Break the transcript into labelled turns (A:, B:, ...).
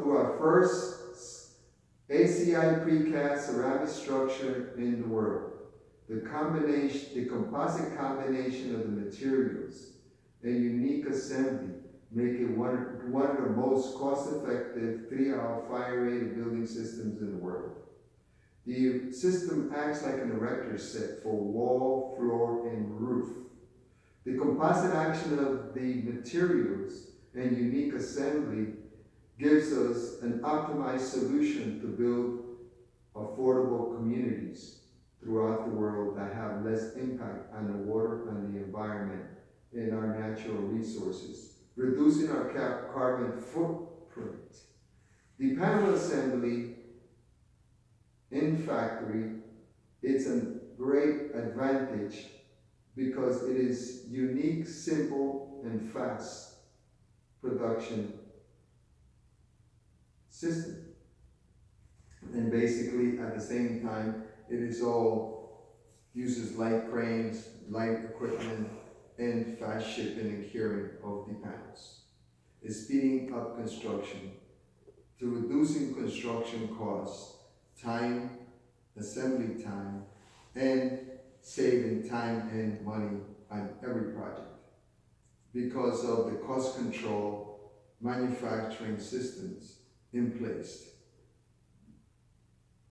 A: to our first ACI Precast Ceramic structure in the world. The composite combination of the materials and unique assembly make it one of the most cost-effective 3-hour fire-rated building systems in the world. The system acts like an erector set for wall, floor, and roof. The composite action of the materials and unique assembly gives us an optimized solution to build affordable communities throughout the world that have less impact on the water, on the environment, and our natural resources, reducing our carbon footprint. The panel assembly in factory, it's a great advantage because it is unique, simple, and fast production system. And basically, at the same time, it is all uses light cranes, light equipment, and fast shipping and curing of the panels. It's speeding up construction to reducing construction costs, time, assembly time, and saving time and money on every project because of the cost control manufacturing systems in place.